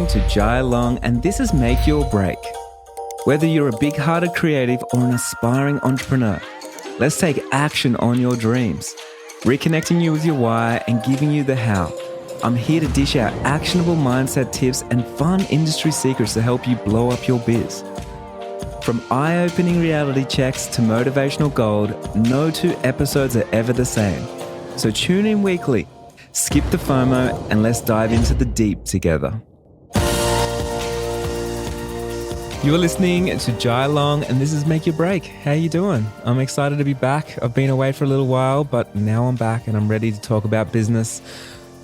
listening to Jai Long, and this is Make Your Break. Whether you're a big-hearted creative or an aspiring entrepreneur, let's take action on your dreams, reconnecting you with your why and giving you the how. I'm here to dish out actionable mindset tips and fun industry secrets to help you blow up your biz. From eye-opening reality checks to motivational gold, no two episodes are ever the same. So tune in weekly, skip the FOMO, and let's dive into the deep together. You're listening to Jai Long, and this is Make Your Break. How you doing? I'm excited to be back. I've been away for a little while, but now I'm back and I'm ready to talk about business,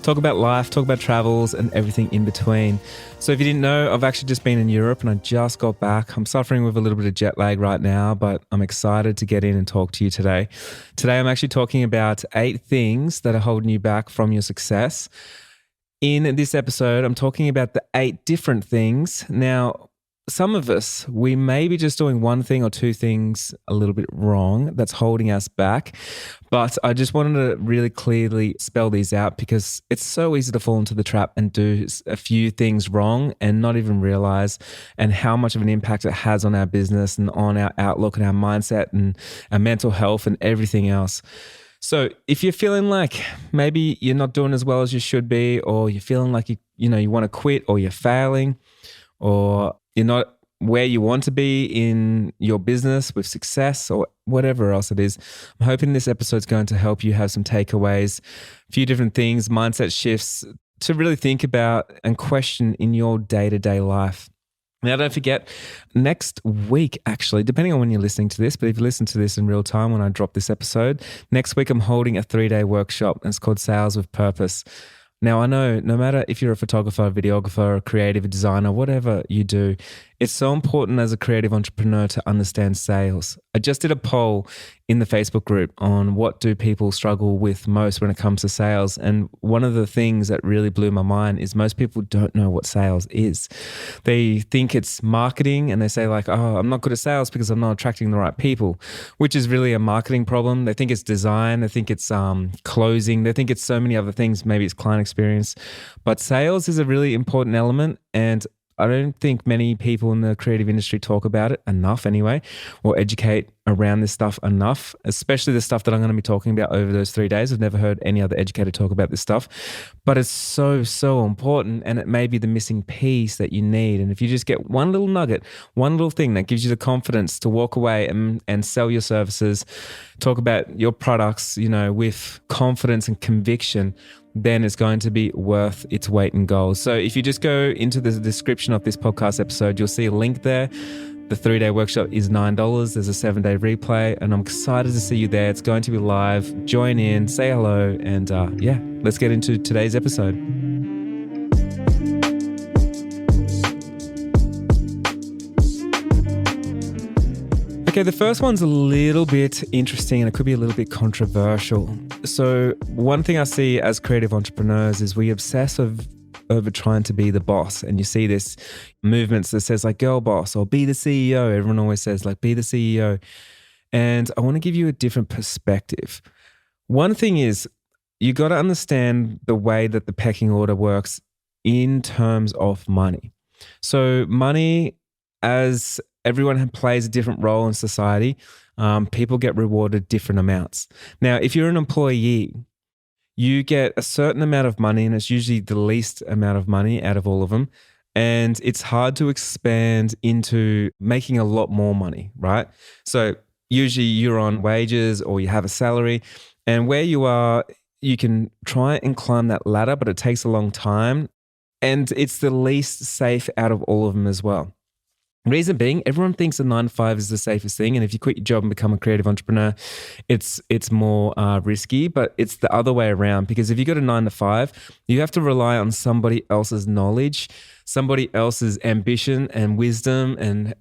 talk about life, talk about travels and everything in between. So if you didn't know, I've actually just been in Europe and I just got back. I'm suffering with a little bit of jet lag right now, but I'm excited to get in and talk to you today. Today, I'm actually talking about 8 things that are holding you back from your success. In this episode, I'm talking about the 8 different things. Now, some of us, we may be just doing one thing or 2 things a little bit wrong that's holding us back. But I just wanted to really clearly spell these out because it's so easy to fall into the trap and do a few things wrong and not even realize and how much of an impact it has on our business and on our outlook and our mindset and our mental health and everything else. So if you're feeling like maybe you're not doing as well as you should be, or you're feeling like you want to quit, or you're failing, or you're not where you want to be in your business with success or whatever else it is, I'm hoping this episode is going to help you have some takeaways, a few different things, mindset shifts to really think about and question in your day-to-day life. Now, don't forget, next week, actually, depending on when you're listening to this, but if you listen to this in real time when I drop this episode, next week I'm holding a 3-day workshop and it's called Sales with Purpose. Now, I know no matter if you're a photographer, a videographer, a creative, a designer, whatever you do, it's so important as a creative entrepreneur to understand sales. I just did a poll in the Facebook group on what do people struggle with most when it comes to sales. And one of the things that really blew my mind is most people don't know what sales is. They think it's marketing and they say like, oh, I'm not good at sales because I'm not attracting the right people, which is really a marketing problem. They think it's design. They think it's closing. They think it's so many other things. Maybe it's client experience. But sales is a really important element, and I don't think many people in the creative industry talk about it enough anyway, or educate around this stuff enough, especially the stuff that I'm going to be talking about over those 3 days. I've never heard any other educator talk about this stuff, but it's so, so important, and it may be the missing piece that you need. And if you just get one little nugget, one little thing that gives you the confidence to walk away and sell your services, talk about your products, with confidence and conviction, then it's going to be worth its weight in gold. So if you just go into the description of this podcast episode, you'll see a link there. The 3-day workshop is $9. There's a 7-day replay, and I'm excited to see you there. It's going to be live. Join in, say hello, and let's get into today's episode. Okay, the first one's a little bit interesting and it could be a little bit controversial. So one thing I see as creative entrepreneurs is we obsess over trying to be the boss. And you see this movements that says like girl boss or be the CEO. Everyone always says like be the CEO. And I want to give you a different perspective. One thing is you got to understand the way that the pecking order works in terms of money. So money, as everyone plays a different role in society, people get rewarded different amounts. Now, if you're an employee, you get a certain amount of money, and it's usually the least amount of money out of all of them. And it's hard to expand into making a lot more money, right? So usually you're on wages or you have a salary, and where you are, you can try and climb that ladder, but it takes a long time. And it's the least safe out of all of them as well. Reason being, everyone thinks a 9-to-5 is the safest thing. And if you quit your job and become a creative entrepreneur, it's more risky, but it's the other way around. Because if you go to 9-to-5, you have to rely on somebody else's knowledge, somebody else's ambition and wisdom and,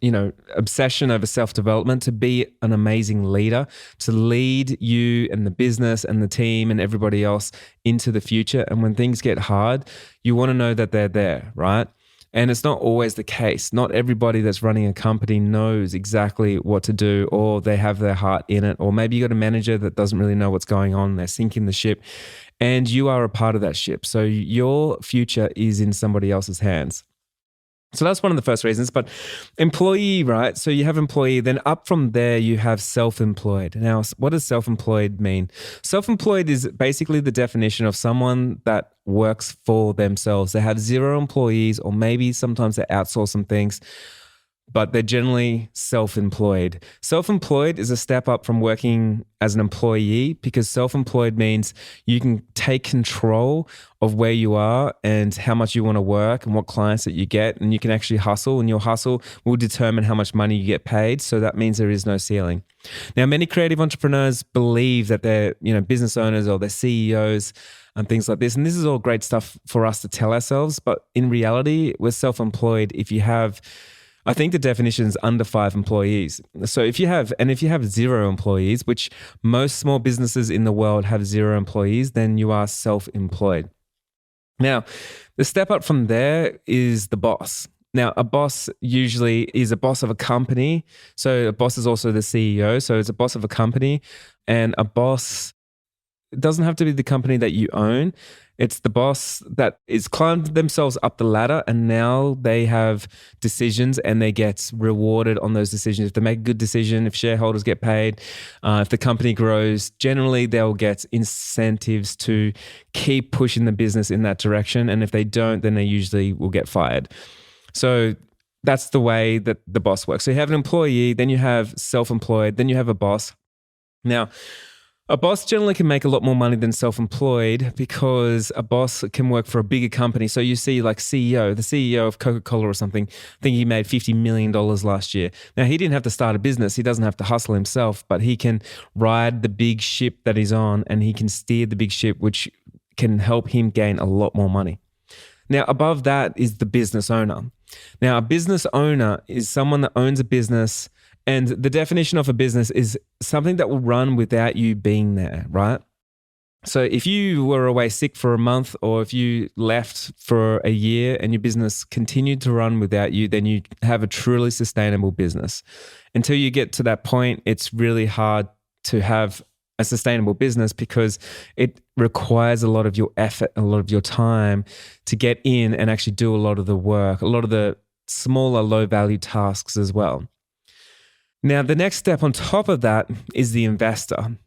obsession over self-development to be an amazing leader, to lead you and the business and the team and everybody else into the future. And when things get hard, you want to know that they're there, right? And it's not always the case. Not everybody that's running a company knows exactly what to do, or they have their heart in it. Or maybe you got a manager that doesn't really know what's going on. They're sinking the ship and you are a part of that ship. So your future is in somebody else's hands. So that's one of the first reasons. But employee, right? So you have employee, then up from there, you have self-employed. Now, what does self-employed mean? Self-employed is basically the definition of someone that works for themselves. They have zero employees, or maybe sometimes they outsource some things, but they're generally self-employed. Self-employed is a step up from working as an employee, because self-employed means you can take control of where you are and how much you want to work and what clients that you get, and you can actually hustle, and your hustle will determine how much money you get paid. So that means there is no ceiling. Now, many creative entrepreneurs believe that they're, business owners or they're CEOs and things like this. And this is all great stuff for us to tell ourselves. But in reality, we're self-employed if you have, I think the definition is under 5 employees. So if you have zero employees, which most small businesses in the world have zero employees, then you are self-employed. Now, the step up from there is the boss. Now, a boss usually is a boss of a company. So a boss is also the CEO. So it's a boss of a company, and a boss, it doesn't have to be the company that you own. It's the boss that is climbed themselves up the ladder, and now they have decisions and they get rewarded on those decisions. If they make a good decision, if shareholders get paid, if the company grows, generally they'll get incentives to keep pushing the business in that direction. And if they don't, then they usually will get fired. So that's the way that the boss works. So you have an employee, then you have self-employed, then you have a boss. Now, a boss generally can make a lot more money than self-employed, because a boss can work for a bigger company. So you see like the CEO of Coca-Cola or something, I think he made $50 million last year. Now, he didn't have to start a business. He doesn't have to hustle himself, but he can ride the big ship that he's on, and he can steer the big ship, which can help him gain a lot more money. Now, above that is the business owner. Now, a business owner is someone that owns a business. And the definition of a business is something that will run without you being there, right? So if you were away sick for a month, or if you left for a year and your business continued to run without you, then you have a truly sustainable business. Until you get to that point, it's really hard to have a sustainable business, because it requires a lot of your effort, a lot of your time to get in and actually do a lot of the work, a lot of the smaller, low-value tasks as well. Now, the next step on top of that is the investor.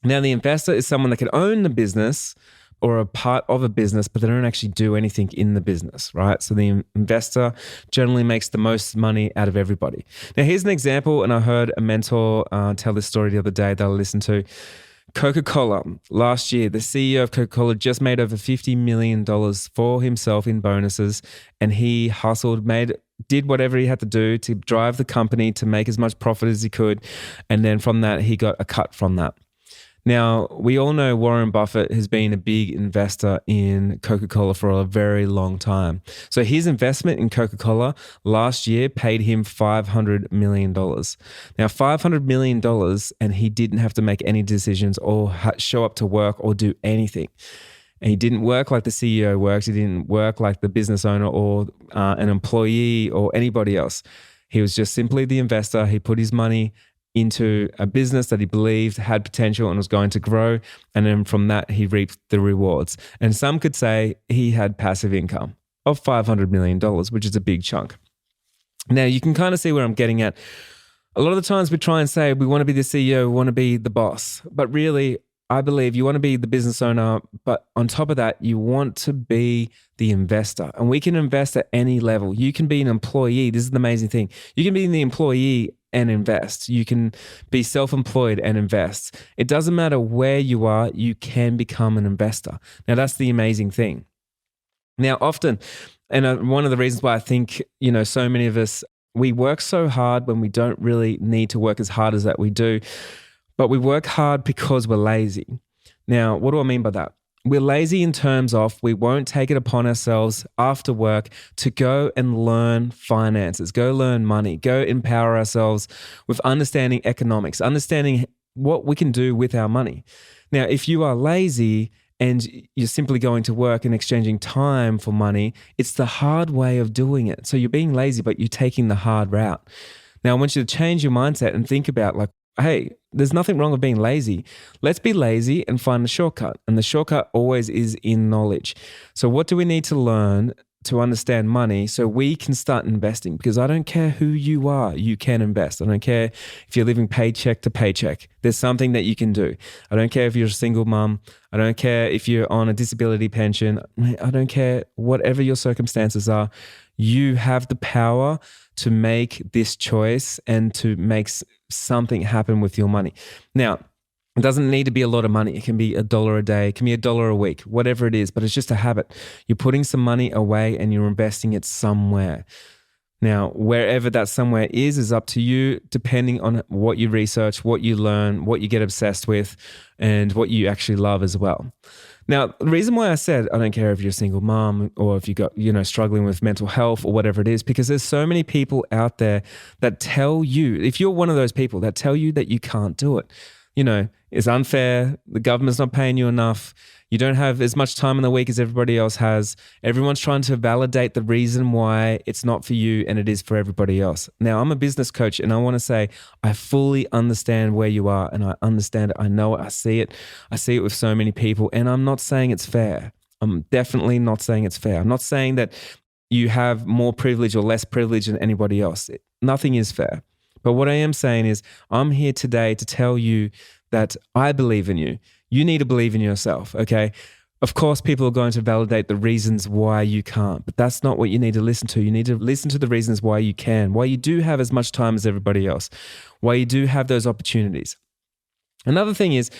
Now, the investor is someone that can own the business or a part of a business, but they don't actually do anything in the business, right? So the investor generally makes the most money out of everybody. Now, here's an example, and I heard a mentor tell this story the other day that I listened to. Coca-Cola, last year, the CEO of Coca-Cola just made over $50 million for himself in bonuses, and he hustled, did whatever he had to do to drive the company to make as much profit as he could. And then from that, he got a cut from that. Now, we all know Warren Buffett has been a big investor in Coca-Cola for a very long time. So his investment in Coca-Cola last year paid him $500 million. Now, $500 million, and he didn't have to make any decisions or show up to work or do anything. And he didn't work like the CEO works. He didn't work like the business owner or an employee or anybody else. He was just simply the investor. He put his money into a business that he believed had potential and was going to grow. And then from that, he reaped the rewards. And some could say he had passive income of $500 million, which is a big chunk. Now, you can kind of see where I'm getting at. A lot of the times we try and say we want to be the CEO, we want to be the boss. But really, I believe you want to be the business owner, but on top of that, you want to be the investor. And we can invest at any level. You can be an employee. This is the amazing thing. You can be the employee and invest. You can be self-employed and invest. It doesn't matter where you are, you can become an investor. Now, that's the amazing thing. Now, often, and one of the reasons why I think, so many of us, we work so hard when we don't really need to work as hard as that we do. But we work hard because we're lazy. Now, what do I mean by that? We're lazy in terms of we won't take it upon ourselves after work to go and learn finances, go learn money, go empower ourselves with understanding economics, understanding what we can do with our money. Now, if you are lazy and you're simply going to work and exchanging time for money, it's the hard way of doing it. So you're being lazy, but you're taking the hard route. Now, I want you to change your mindset and think about hey, there's nothing wrong with being lazy. Let's be lazy and find a shortcut. And the shortcut always is in knowledge. So what do we need to learn to understand money so we can start investing, because I don't care who you are, you can invest. I don't care if you're living paycheck to paycheck. There's something that you can do. I don't care if you're a single mom. I don't care if you're on a disability pension. I don't care whatever your circumstances are. You have the power to make this choice and to make something happen with your money. Now, it doesn't need to be a lot of money. It can be $1 a day. It can be $1 a week, whatever it is, but it's just a habit. You're putting some money away and you're investing it somewhere. Now, wherever that somewhere is up to you, depending on what you research, what you learn, what you get obsessed with, and what you actually love as well. Now, the reason why I said I don't care if you're a single mom or if you got, struggling with mental health or whatever it is, because there's so many people out there that tell you, if you're one of those people that tell you that you can't do it, it's unfair. The government's not paying you enough. You don't have as much time in the week as everybody else has. Everyone's trying to validate the reason why it's not for you and it is for everybody else. Now, I'm a business coach and I want to say I fully understand where you are, and I understand it. I know it. I see it. I see it with so many people, and I'm not saying it's fair. I'm definitely not saying it's fair. I'm not saying that you have more privilege or less privilege than anybody else. Nothing is fair. But what I am saying is I'm here today to tell you that I believe in you. You need to believe in yourself, okay? Of course, people are going to validate the reasons why you can't, but that's not what you need to listen to. You need to listen to the reasons why you can, why you do have as much time as everybody else, why you do have those opportunities. Another thing is,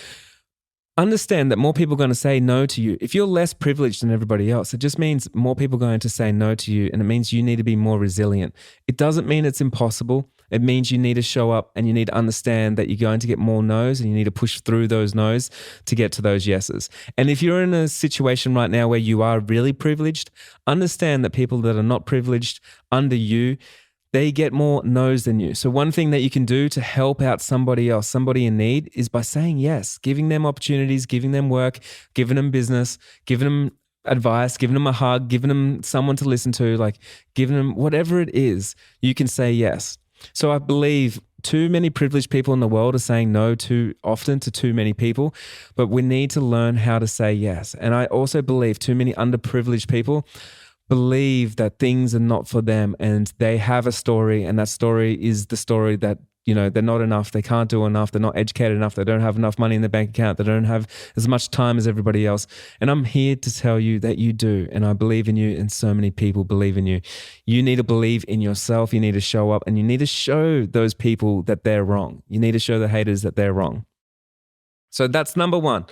understand that more people are going to say no to you. If you're less privileged than everybody else, it just means more people are going to say no to you, and it means you need to be more resilient. It doesn't mean it's impossible. It means you need to show up and you need to understand that you're going to get more no's, and you need to push through those no's to get to those yeses. And if you're in a situation right now where you are really privileged, understand that people that are not privileged under you, they get more no's than you. So one thing that you can do to help out somebody else, somebody in need, is by saying yes, giving them opportunities, giving them work, giving them business, giving them advice, giving them a hug, giving them someone to listen to, giving them whatever it is, you can say yes. So I believe too many privileged people in the world are saying no too often to too many people, but we need to learn how to say yes. And I also believe too many underprivileged people believe that things are not for them, and they have a story, and that story is the story that they're not enough, they can't do enough, they're not educated enough, they don't have enough money in their bank account, they don't have as much time as everybody else. And I'm here to tell you that you do, and I believe in you, and so many people believe in you. You need to believe in yourself, you need to show up, and you need to show those people that they're wrong. You need to show the haters that they're wrong. So that's number one.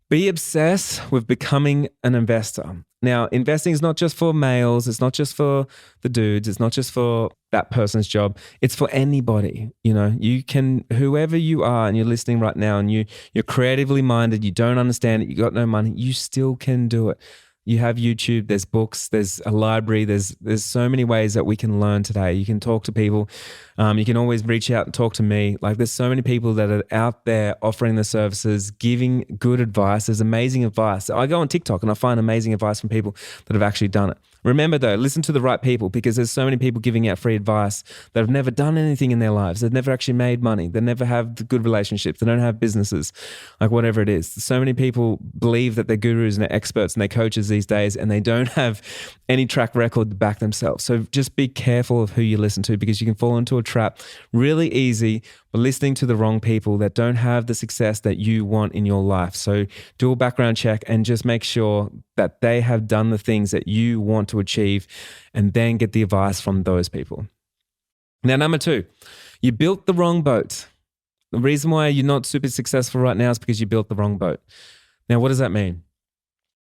Be obsessed with becoming an investor. Now, investing is not just for males. It's not just for the dudes. It's not just for that person's job. It's for anybody. You can, whoever you are, and you're listening right now, and you're creatively minded, you don't understand it, you got no money, you still can do it. You have YouTube, there's books, there's a library, there's so many ways that we can learn today. You can talk to people. You can always reach out and talk to me. There's so many people that are out there offering the services, giving good advice. There's amazing advice. I go on TikTok and I find amazing advice from people that have actually done it. Remember though, listen to the right people, because there's so many people giving out free advice that have never done anything in their lives. They've never actually made money. They never have good relationships. They don't have businesses, whatever it is. So many people believe that they're gurus and they're experts and they're coaches these days, and they don't have any track record to back themselves. So just be careful of who you listen to, because you can fall into a trap really easy by listening to the wrong people that don't have the success that you want in your life. So do a background check and just make sure that they have done the things that you want to achieve, and then get the advice from those people. Now, number two, you built the wrong boat. The reason why you're not super successful right now is because you built the wrong boat. Now, what does that mean?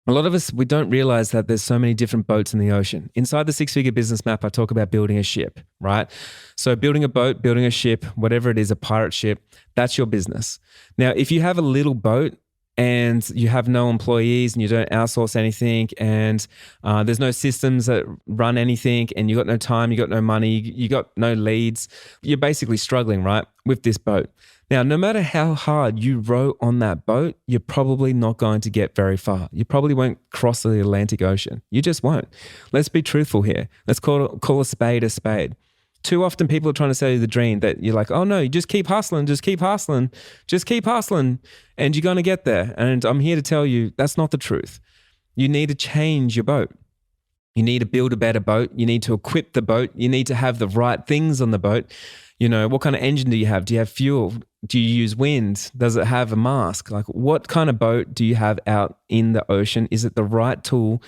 A lot of us, we don't realize that there's so many different boats in the ocean. Inside the six-figure business map, I talk about building a ship, right? So building a boat, building a ship, whatever it is, a pirate ship, that's your business. Now, if you have a little boat and you have no employees and you don't outsource anything, and there's no systems that run anything, and you got no time, you got no money, you got no leads, you're basically struggling, right, with this boat. Now, no matter how hard you row on that boat, you're probably not going to get very far. You probably won't cross the Atlantic Ocean. You just won't. Let's be truthful here. Let's call a spade a spade. Too often people are trying to sell you the dream that you're like, oh no, you just keep hustling, just keep hustling, just keep hustling, and you're going to get there. And I'm here to tell you that's not the truth. You need to change your boat. You need to build a better boat. You need to equip the boat. You need to have the right things on the boat. What kind of engine do you have? Do you have fuel? Do you use wind? Does it have a mast? Like, what kind of boat do you have out in the ocean? Is it the right tool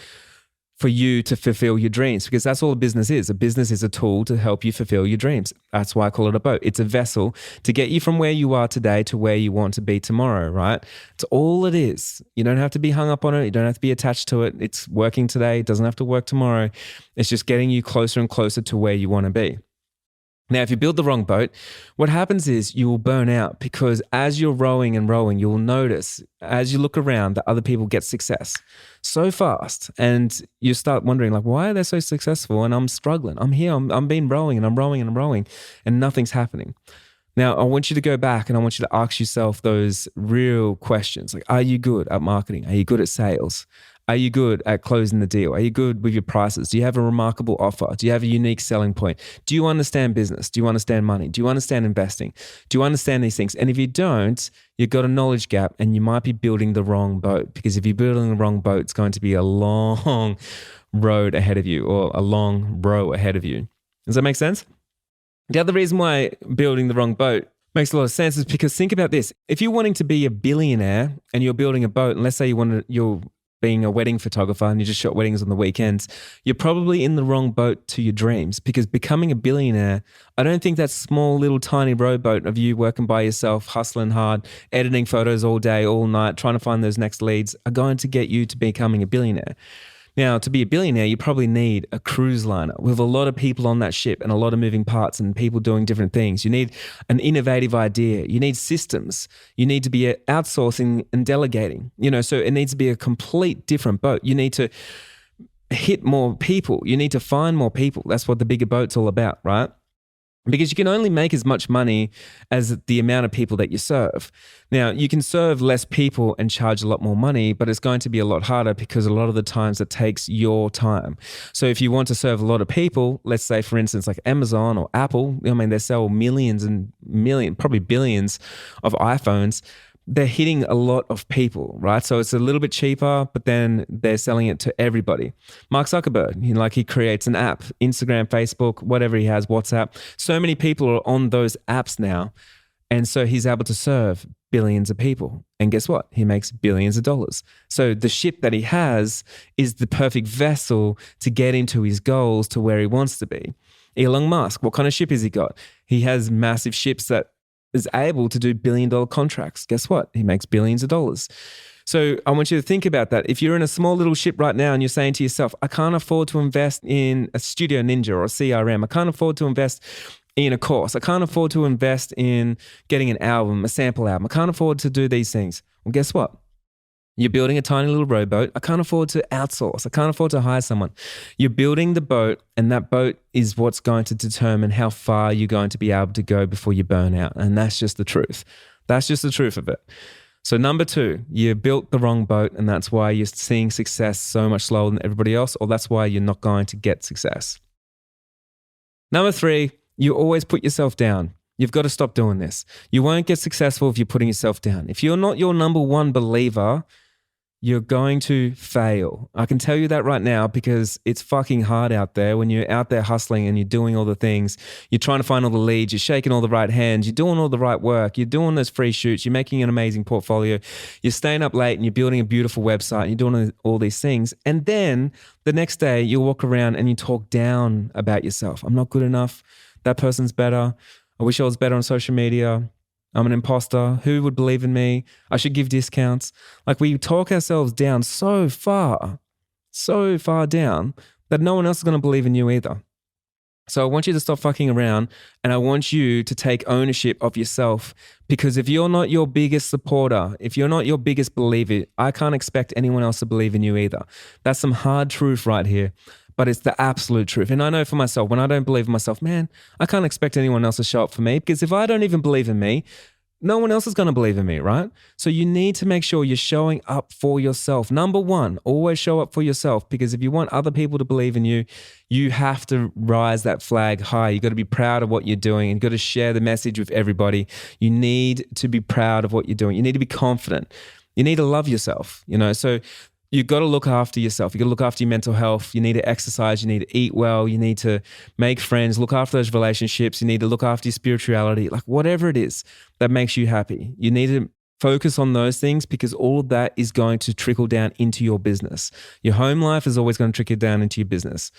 for you to fulfill your dreams? Because that's all a business is. A business is a tool to help you fulfill your dreams. That's why I call it a boat. It's a vessel to get you from where you are today to where you want to be tomorrow, right? It's all it is. You don't have to be hung up on it. You don't have to be attached to it. It's working today. It doesn't have to work tomorrow. It's just getting you closer and closer to where you want to be. Now, if you build the wrong boat, what happens is you will burn out, because as you're rowing and rowing, you'll notice as you look around that other people get success so fast, and you start wondering, like, why are they so successful and I'm struggling? I'm here, I'm been rowing and I'm rowing and I'm rowing and nothing's happening. Now, I want you to go back and I want you to ask yourself those real questions. Like, are you good at marketing? Are you good at sales? Are you good at closing the deal? Are you good with your prices? Do you have a remarkable offer? Do you have a unique selling point? Do you understand business? Do you understand money? Do you understand investing? Do you understand these things? And if you don't, you've got a knowledge gap and you might be building the wrong boat, because if you're building the wrong boat, it's going to be a long road ahead of you, or a long row ahead of you. Does that make sense? The other reason why building the wrong boat makes a lot of sense is because, think about this. If you're wanting to be a billionaire and you're building a boat, and let's say you're being a wedding photographer and you just shot weddings on the weekends, you're probably in the wrong boat to your dreams, because becoming a billionaire, I don't think that small little tiny rowboat of you working by yourself, hustling hard, editing photos all day, all night, trying to find those next leads are going to get you to becoming a billionaire. Now, to be a billionaire, you probably need a cruise liner with a lot of people on that ship and a lot of moving parts and people doing different things. You need an innovative idea. You need systems. You need to be outsourcing and delegating. So it needs to be a complete different boat. You need to hit more people. You need to find more people. That's what the bigger boat's all about, right? Because you can only make as much money as the amount of people that you serve. Now, you can serve less people and charge a lot more money, but it's going to be a lot harder, because a lot of the times it takes your time. So if you want to serve a lot of people, let's say, for instance, like Amazon or Apple, they sell millions and millions, probably billions of iPhones. They're hitting a lot of people, right? So it's a little bit cheaper, but then they're selling it to everybody. Mark Zuckerberg, he creates an app, Instagram, Facebook, whatever he has, WhatsApp. So many people are on those apps now. And so he's able to serve billions of people. And guess what? He makes billions of dollars. So the ship that he has is the perfect vessel to get into his goals, to where he wants to be. Elon Musk, what kind of ship has he got? He has massive ships that is able to do billion-dollar contracts. Guess what? He makes billions of dollars. So I want you to think about that. If you're in a small little ship right now and you're saying to yourself, I can't afford to invest in a Studio Ninja or a CRM. I can't afford to invest in a course. I can't afford to invest in getting an album, a sample album. I can't afford to do these things. Well, guess what? You're building a tiny little rowboat. I can't afford to outsource. I can't afford to hire someone. You're building the boat, and that boat is what's going to determine how far you're going to be able to go before you burn out. And that's just the truth. That's just the truth of it. So number 2, you built the wrong boat, and that's why you're seeing success so much slower than everybody else, or that's why you're not going to get success. Number 3, you always put yourself down. You've got to stop doing this. You won't get successful if you're putting yourself down. If you're not your number one believer, you're going to fail. I can tell you that right now, because it's fucking hard out there when you're out there hustling and you're doing all the things. You're trying to find all the leads. You're shaking all the right hands. You're doing all the right work. You're doing those free shoots. You're making an amazing portfolio. You're staying up late and you're building a beautiful website. And you're doing all these things. And then the next day you walk around and you talk down about yourself. I'm not good enough. That person's better. I wish I was better on social media. I'm an imposter. Who would believe in me? I should give discounts. Like, we talk ourselves down so far down that no one else is going to believe in you either. So I want you to stop fucking around, and I want you to take ownership of yourself, because if you're not your biggest supporter, if you're not your biggest believer, I can't expect anyone else to believe in you either. That's some hard truth right here. But it's the absolute truth. And I know for myself, when I don't believe in myself, man, I can't expect anyone else to show up for me, because if I don't even believe in me, no one else is going to believe in me, right? So you need to make sure you're showing up for yourself. Number 1, always show up for yourself, because if you want other people to believe in you, you have to rise that flag high. You got to be proud of what you're doing, and you got to share the message with everybody. You need to be proud of what you're doing. You need to be confident. You need to love yourself, So you got to look after yourself. You got to look after your mental health. You need to exercise. You need to eat well. You need to make friends, look after those relationships. You need to look after your spirituality, like whatever it is that makes you happy. You need to focus on those things because all of that is going to trickle down into your business. Your home life is always going to trickle down into your business.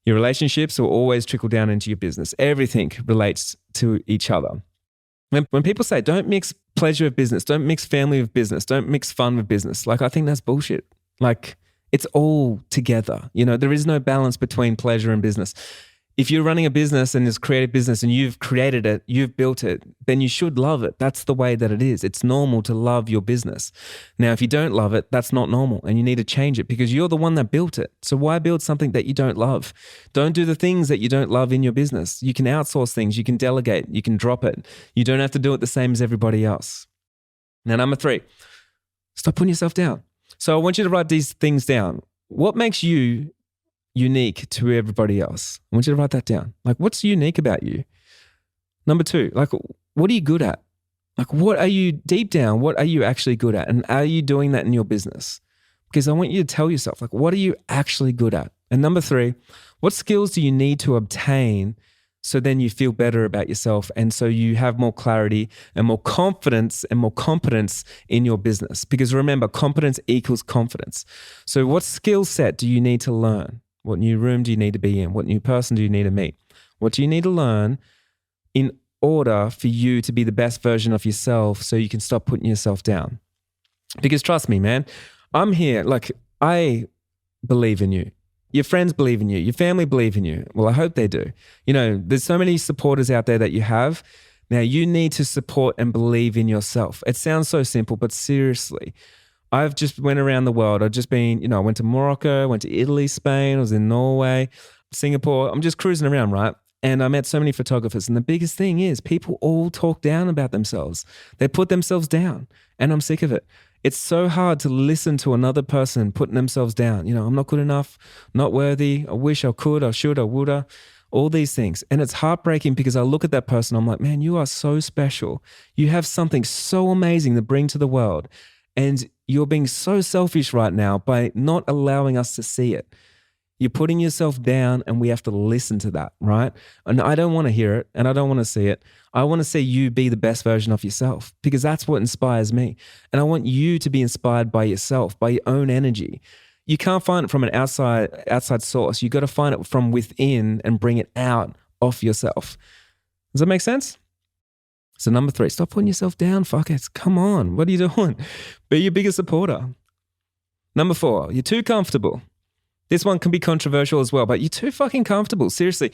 Your relationships will always trickle down into your business. Everything relates to each other. When people say, don't mix pleasure with business, don't mix family with business, don't mix fun with business, like I think that's bullshit. Like it's all together. There is no balance between pleasure and business. If you're running a business and it's creative business and you've created it, you've built it, then you should love it. That's the way that it is. It's normal to love your business. Now, if you don't love it, that's not normal and you need to change it because you're the one that built it. So why build something that you don't love? Don't do the things that you don't love in your business. You can outsource things, you can delegate, you can drop it. You don't have to do it the same as everybody else. Now, number 3, stop putting yourself down. So I want you to write these things down. What makes you unique to everybody else? I want you to write that down. Like, what's unique about you? Number 2, like, what are you good at? Like, what are you deep down? What are you actually good at? And are you doing that in your business? Because I want you to tell yourself, like, what are you actually good at? And number 3, what skills do you need to obtain so then you feel better about yourself and so you have more clarity and more confidence and more competence in your business? Because remember, competence equals confidence. So what skill set do you need to learn? What new room do you need to be in? What new person do you need to meet? What do you need to learn in order for you to be the best version of yourself so you can stop putting yourself down? Because trust me, man, I'm here. Like, I believe in you. Your friends believe in you. Your family believe in you. Well, I hope they do. There's so many supporters out there that you have. Now, you need to support and believe in yourself. It sounds so simple, but seriously, I've just went around the world. I've just been, I went to Morocco, went to Italy, Spain, I was in Norway, Singapore. I'm just cruising around, right? And I met so many photographers. And the biggest thing is people all talk down about themselves. They put themselves down. And I'm sick of it. It's so hard to listen to another person putting themselves down. I'm not good enough, not worthy. I wish I could, I should, I woulda. All these things. And it's heartbreaking because I look at that person, I'm like, man, you are so special. You have something so amazing to bring to the world. And you're being so selfish right now by not allowing us to see it. You're putting yourself down and we have to listen to that, right? And I don't want to hear it and I don't want to see it. I want to see you be the best version of yourself because that's what inspires me. And I want you to be inspired by yourself, by your own energy. You can't find it from an outside source. You got to find it from within and bring it out of yourself. Does that make sense? So number 3, stop putting yourself down, fuckers. Come on, what are you doing? Be your biggest supporter. Number 4, you're too comfortable. This one can be controversial as well, but you're too fucking comfortable. Seriously.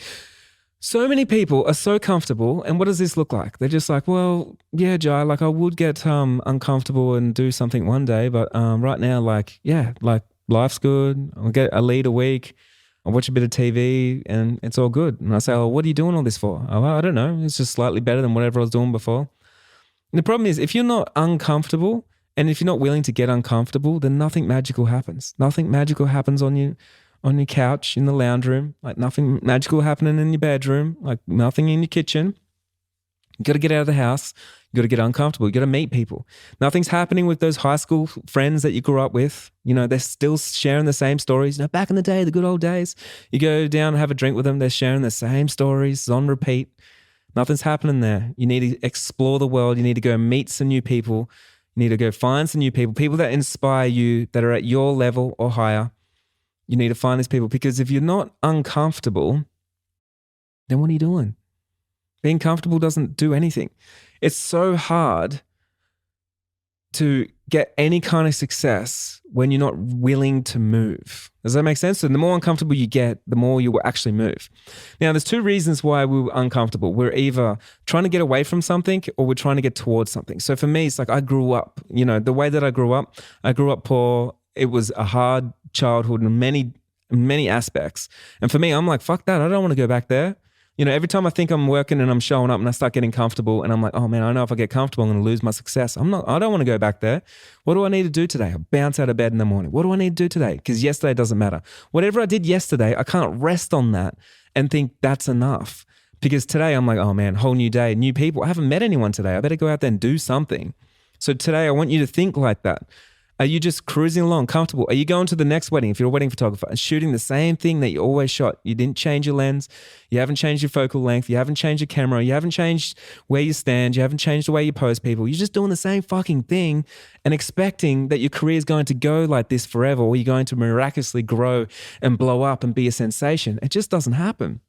So many people are so comfortable, and what does this look like? They're just like, well, yeah, Jai, like I would get uncomfortable and do something one day, but right now, like, yeah, like life's good. I'll get a lead a week. I watch a bit of TV and it's all good. And I say, oh, what are you doing all this for? Oh, I don't know. It's just slightly better than whatever I was doing before. And the problem is if you're not uncomfortable and if you're not willing to get uncomfortable, then nothing magical happens. Nothing magical happens on your couch in the lounge room, like nothing magical happening in your bedroom, like nothing in your kitchen. You got to get out of the house. You got to get uncomfortable. You got to meet people. Nothing's happening with those high school friends that you grew up with. They're still sharing the same stories. Back in the day, the good old days, you go down and have a drink with them. They're sharing the same stories on repeat. Nothing's happening there. You need to explore the world. You need to go meet some new people. You need to go find some new people that inspire you, that are at your level or higher. You need to find these people because if you're not uncomfortable, then what are you doing? Being comfortable doesn't do anything. It's so hard to get any kind of success when you're not willing to move. Does that make sense? So the more uncomfortable you get, the more you will actually move. Now, there's 2 reasons why we're uncomfortable. We're either trying to get away from something or we're trying to get towards something. So for me, it's like I grew up, the way that I grew up poor. It was a hard childhood in many aspects. And for me, I'm like, fuck that. I don't want to go back there. Every time I think I'm working and I'm showing up and I start getting comfortable and I'm like, oh man, I know if I get comfortable, I'm going to lose my success. I don't want to go back there. What do I need to do today? I bounce out of bed in the morning. What do I need to do today? Because yesterday doesn't matter. Whatever I did yesterday, I can't rest on that and think that's enough. Because today I'm like, oh man, whole new day, new people. I haven't met anyone today. I better go out there and do something. So today I want you to think like that. Are you just cruising along, comfortable? Are you going to the next wedding if you're a wedding photographer and shooting the same thing that you always shot? You didn't change your lens. You haven't changed your focal length. You haven't changed your camera. You haven't changed where you stand. You haven't changed the way you pose people. You're just doing the same fucking thing and expecting that your career is going to go like this forever, or you're going to miraculously grow and blow up and be a sensation. It just doesn't happen.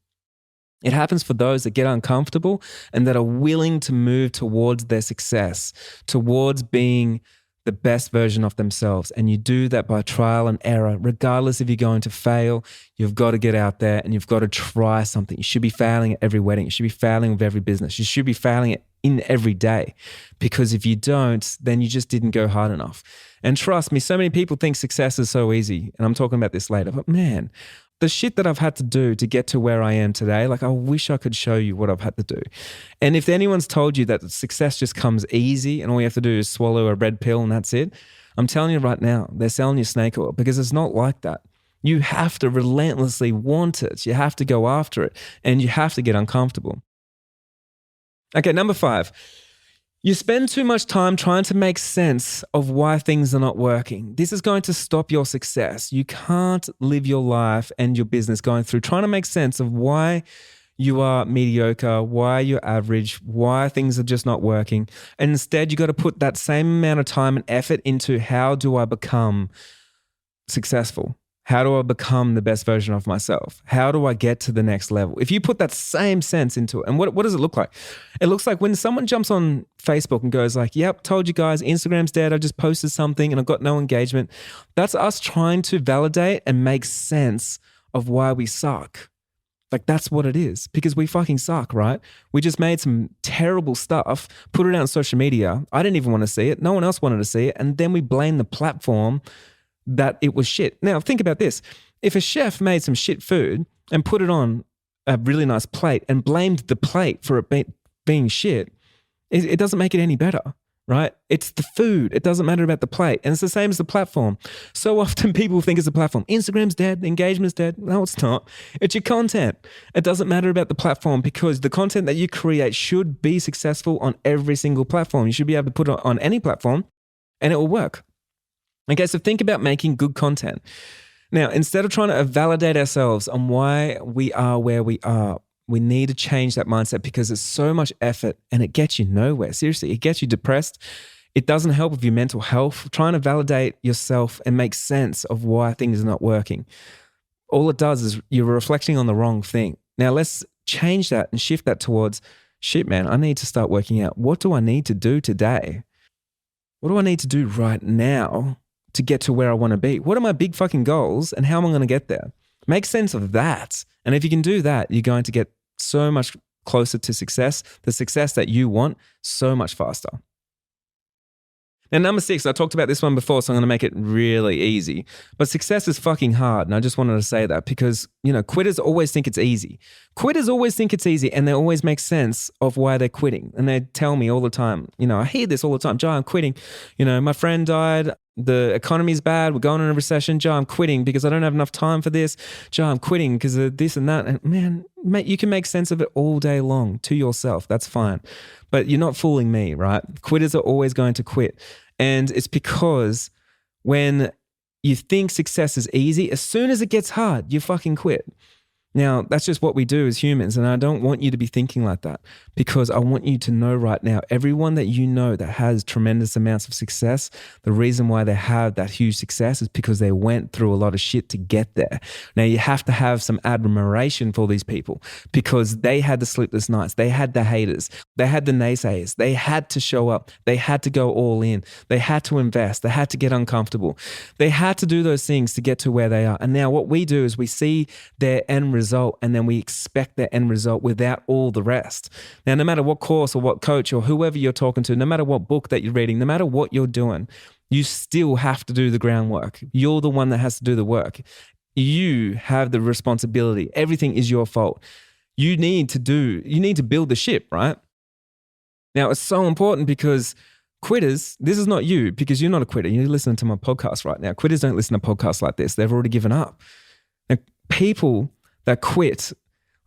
It happens for those that get uncomfortable and that are willing to move towards their success, towards being the best version of themselves. And you do that by trial and error. Regardless if you're going to fail, you've got to get out there and you've got to try something. You should be failing at every wedding. You should be failing with every business. You should be failing in every day, because if you don't, then you just didn't go hard enough. And trust me, so many people think success is so easy. And I'm talking about this later, but man, the shit that I've had to do to get to where I am today, like I wish I could show you what I've had to do. And if anyone's told you that success just comes easy and all you have to do is swallow a red pill and that's it, I'm telling you right now, they're selling you snake oil, because it's not like that. You have to relentlessly want it. You have to go after it, and you have to get uncomfortable. Okay, number 5. You spend too much time trying to make sense of why things are not working. This is going to stop your success. You can't live your life and your business going through trying to make sense of why you are mediocre, why you're average, why things are just not working. And instead, you got to put that same amount of time and effort into, how do I become successful? How do I become the best version of myself? How do I get to the next level? If you put that same sense into it, and what does it look like? It looks like when someone jumps on Facebook and goes like, yep, told you guys, Instagram's dead. I just posted something and I got no engagement. That's us trying to validate and make sense of why we suck. Like, that's what it is, because we fucking suck, right? We just made some terrible stuff, put it out on social media. I didn't even want to see it. No one else wanted to see it. And then we blame the platform that it was shit. Now, think about this. If a chef made some shit food and put it on a really nice plate and blamed the plate for it being shit, it doesn't make it any better, right? It's the food. It doesn't matter about the plate. And it's the same as the platform. So often people think it's a platform. Instagram's dead. Engagement's dead. No, it's not. It's your content. It doesn't matter about the platform, because the content that you create should be successful on every single platform. You should be able to put it on any platform and it will work. Okay, so think about making good content. Now, instead of trying to validate ourselves on why we are where we are, we need to change that mindset, because it's so much effort and it gets you nowhere. Seriously, it gets you depressed. It doesn't help with your mental health. Trying to validate yourself and make sense of why things are not working, all it does is you're reflecting on the wrong thing. Now, let's change that and shift that towards, shit, man, I need to start working out. What do I need to do today? What do I need to do right now to get to where I want to be? What are my big fucking goals and how am I going to get there? Make sense of that. And if you can do that, you're going to get so much closer to success, the success that you want, so much faster. Now, number 6, I talked about this one before, so I'm going to make it really easy. But success is fucking hard. And I just wanted to say that because, quitters always think it's easy. Quitters always think it's easy, and they always make sense of why they're quitting. And they tell me all the time, I hear this all the time, Jai, I'm quitting. My friend died. The economy's bad. We're going in a recession. Jai, I'm quitting because I don't have enough time for this. Jai, I'm quitting because of this and that. And man, mate, you can make sense of it all day long to yourself. That's fine. But you're not fooling me, right? Quitters are always going to quit. And it's because when you think success is easy, as soon as it gets hard, you fucking quit. Now, that's just what we do as humans, and I don't want you to be thinking like that, because I want you to know right now, everyone that you know that has tremendous amounts of success, the reason why they have that huge success is because they went through a lot of shit to get there. Now, you have to have some admiration for these people, because they had the sleepless nights, they had the haters, they had the naysayers, they had to show up, they had to go all in, they had to invest, they had to get uncomfortable, they had to do those things to get to where they are. And now what we do is we see their end result, and then we expect their end result without all the rest. Now, no matter what course or what coach or whoever you're talking to, no matter what book that you're reading, no matter what you're doing, you still have to do the groundwork. You're the one that has to do the work. You have the responsibility. Everything is your fault. You need to build the ship, right? Now, it's so important because quitters, this is not you, because you're not a quitter. You're listening to my podcast right now. Quitters don't listen to podcasts like this. They've already given up. Now, people that quit,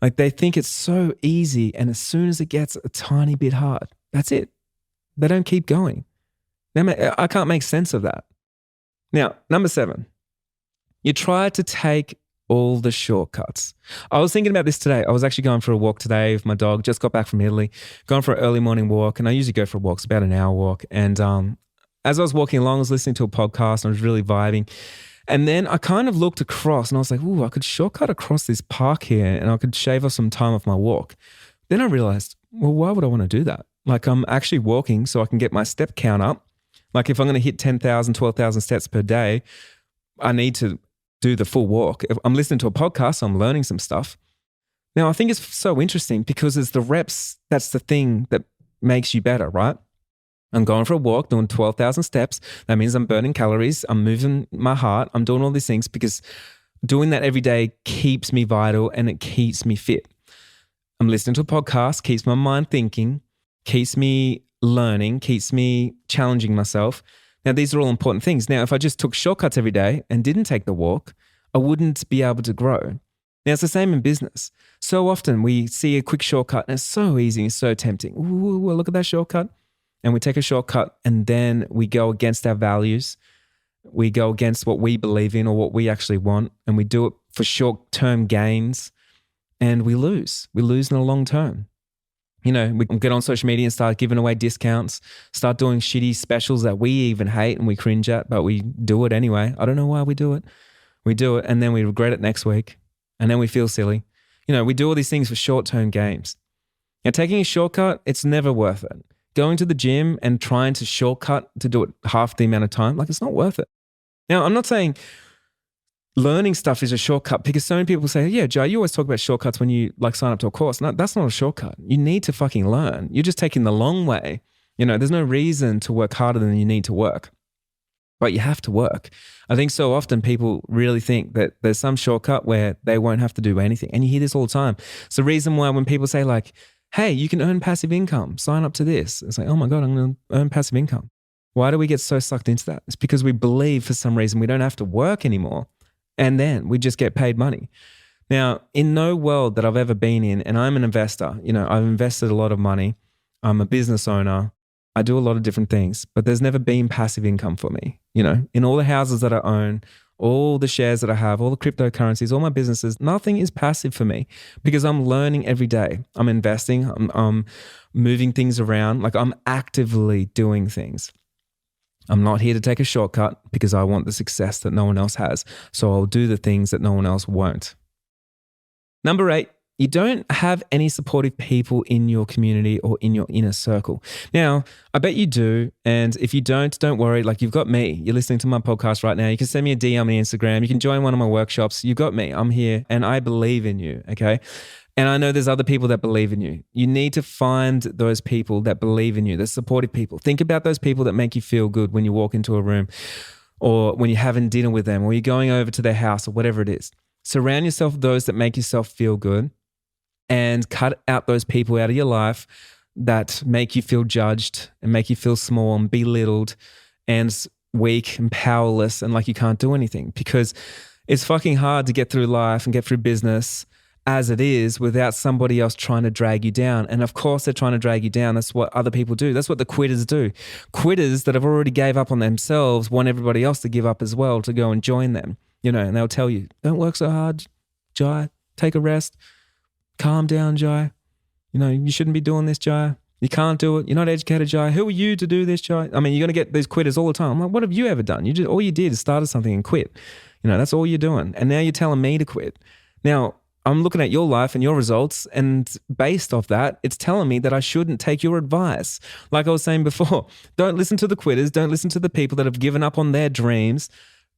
like they think it's so easy, and as soon as it gets a tiny bit hard, that's it. They don't keep going. I can't make sense of that. Now, number 7, you try to take all the shortcuts. I was thinking about this today. I was actually going for a walk today with my dog, just got back from Italy, going for an early morning walk. And I usually go for walks, about an hour walk. And as I was walking along, I was listening to a podcast and I was really vibing. And then I kind of looked across and I was like, ooh, I could shortcut across this park here and I could shave off some time off my walk. Then I realized, well, why would I want to do that? Like, I'm actually walking so I can get my step count up. Like, if I'm going to hit 10,000, 12,000 steps per day, I need to do the full walk. If I'm listening to a podcast, so I'm learning some stuff. Now, I think it's so interesting because it's the reps, that's the thing that makes you better, right? I'm going for a walk, doing 12,000 steps. That means I'm burning calories. I'm moving my heart. I'm doing all these things because doing that every day keeps me vital and it keeps me fit. I'm listening to a podcast, keeps my mind thinking, keeps me learning, keeps me challenging myself. Now, these are all important things. Now, if I just took shortcuts every day and didn't take the walk, I wouldn't be able to grow. Now, it's the same in business. So often we see a quick shortcut and it's so easy and so tempting. Ooh, well, look at that shortcut. And we take a shortcut and then we go against our values. We go against what we believe in or what we actually want. And we do it for short-term gains and we lose. We lose in the long term. You know, we can get on social media and start giving away discounts, start doing shitty specials that we even hate and we cringe at, but we do it anyway. I don't know why we do it. We do it and then we regret it next week and then we feel silly. You know, we do all these things for short-term gains. Now, taking a shortcut, it's never worth it. Going to the gym and trying to shortcut to do it half the amount of time, like, it's not worth it. Now, I'm not saying learning stuff is a shortcut because so many people say, yeah, Joe, you always talk about shortcuts when you like sign up to a course. No, that's not a shortcut. You need to fucking learn. You're just taking the long way. You know, there's no reason to work harder than you need to work, but you have to work. I think so often people really think that there's some shortcut where they won't have to do anything. And you hear this all the time. It's the reason why when people say like, hey, you can earn passive income, sign up to this. It's like, oh my God, I'm going to earn passive income. Why do we get so sucked into that? It's because we believe for some reason we don't have to work anymore. And then we just get paid money. Now, in no world that I've ever been in, and I'm an investor, you know, I've invested a lot of money. I'm a business owner. I do a lot of different things, but there's never been passive income for me. You know, in all the houses that I own, all the shares that I have, all the cryptocurrencies, all my businesses, nothing is passive for me because I'm learning every day. I'm investing, I'm moving things around, like I'm actively doing things. I'm not here to take a shortcut because I want the success that no one else has. So I'll do the things that no one else won't. Number 8, you don't have any supportive people in your community or in your inner circle. Now, I bet you do. And if you don't worry. Like, you've got me. You're listening to my podcast right now. You can send me a DM on Instagram. You can join one of my workshops. You've got me. I'm here and I believe in you. Okay. And I know there's other people that believe in you. You need to find those people that believe in you, the supportive people. Think about those people that make you feel good when you walk into a room or when you're having dinner with them or you're going over to their house or whatever it is. Surround yourself with those that make yourself feel good and cut out those people out of your life that make you feel judged and make you feel small and belittled and weak and powerless and like you can't do anything, because it's fucking hard to get through life and get through business as it is without somebody else trying to drag you down. And of course they're trying to drag you down. That's what other people do. That's what the quitters do. Quitters that have already gave up on themselves want everybody else to give up as well, to go and join them, you know, and they'll tell you, don't work so hard, Jai, take a rest, calm down, Jai. You know, you shouldn't be doing this, Jai. You can't do it. You're not educated, Jai. Who are you to do this, Jai? I mean, you're going to get these quitters all the time. I'm like, what have you ever done? All you did is started something and quit. You know, that's all you're doing. And now you're telling me to quit. Now, I'm looking at your life and your results, and based off that, it's telling me that I shouldn't take your advice. Like I was saying before, don't listen to the quitters. Don't listen to the people that have given up on their dreams.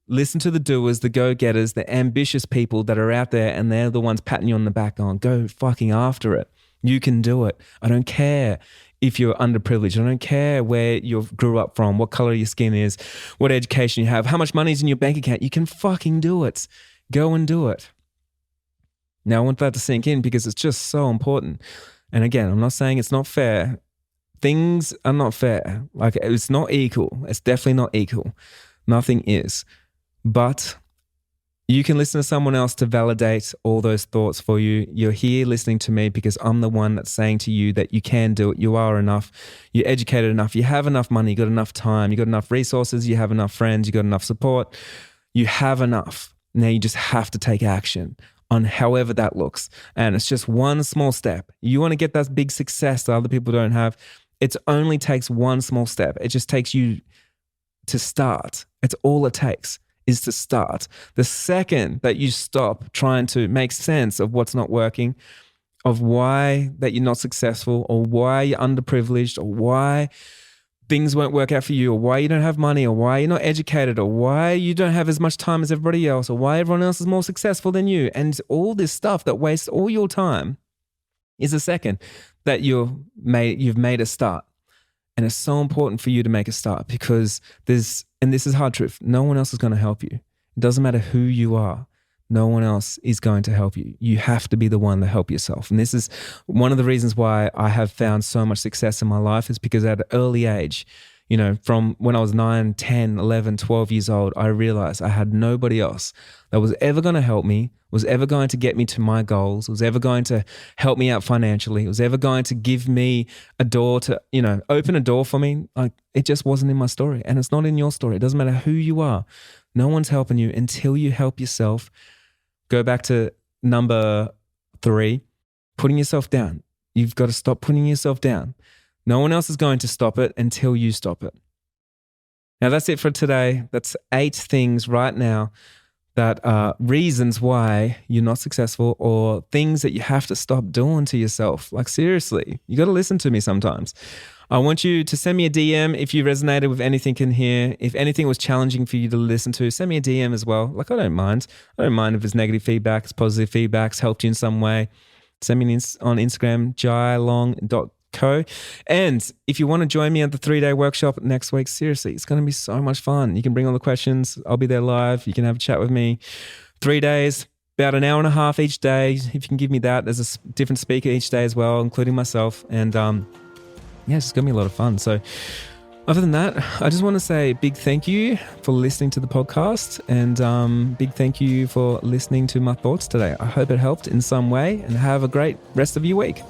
Listen to the doers, the go-getters, the ambitious people that are out there, and they're the ones patting you on the back going, go fucking after it. You can do it. I don't care if you're underprivileged. I don't care where you grew up from, what color your skin is, what education you have, how much money's in your bank account. You can fucking do it. Go and do it. Now, I want that to sink in because it's just so important. And again, I'm not saying it's not fair. Things are not fair. Like, it's not equal. It's definitely not equal. Nothing is. But You can listen to someone else to validate all those thoughts for you. You're here listening to me because I'm the one that's saying to you that you can do it. You are enough. You're educated enough. You have enough money. You got enough time. You got enough resources. You have enough friends. You got enough support. You have enough. Now you just have to take action on however that looks. And it's just one small step. You want to get that big success that other people don't have. It only takes one small step. It just takes you to start. It's all it takes. Is to start. The second that you stop trying to make sense of what's not working, of why that you're not successful, or why you're underprivileged, or why things won't work out for you, or why you don't have money, or why you're not educated, or why you don't have as much time as everybody else, or why everyone else is more successful than you, and all this stuff that wastes all your time, is the second that you've made a start. And it's so important for you to make a start because and this is hard truth, no one else is going to help you. It doesn't matter who you are. No one else is going to help you. You have to be the one to help yourself. And this is one of the reasons why I have found so much success in my life is because at an early age, from when I was 9, 10, 11, 12 years old, I realized I had nobody else that was ever going to help me, was ever going to get me to my goals, was ever going to help me out financially, was ever going to give me a door to, open a door for me. It just wasn't in my story, and it's not in your story. It doesn't matter who you are. No one's helping you until you help yourself. Go back to number 3, putting yourself down. You've got to stop putting yourself down. No one else is going to stop it until you stop it. Now, that's it for today. That's 8 things right now that are reasons why you're not successful or things that you have to stop doing to yourself. Like, seriously, you got to listen to me sometimes. I want you to send me a DM if you resonated with anything in here. If anything was challenging for you to listen to, send me a DM as well. Like, I don't mind. I don't mind if it's negative feedback, it's positive feedback, it's helped you in some way. Send me on Instagram, jailong.co. And if you want to join me at the 3-day workshop next week, seriously, it's going to be so much fun. You can bring all the questions. I'll be there live. You can have a chat with me. 3 days, about an hour and a half each day. If you can give me that, there's a different speaker each day as well, including myself. And it's going to be a lot of fun. So other than that, I just want to say a big thank you for listening to the podcast, and big thank you for listening to my thoughts today. I hope it helped in some way, and have a great rest of your week.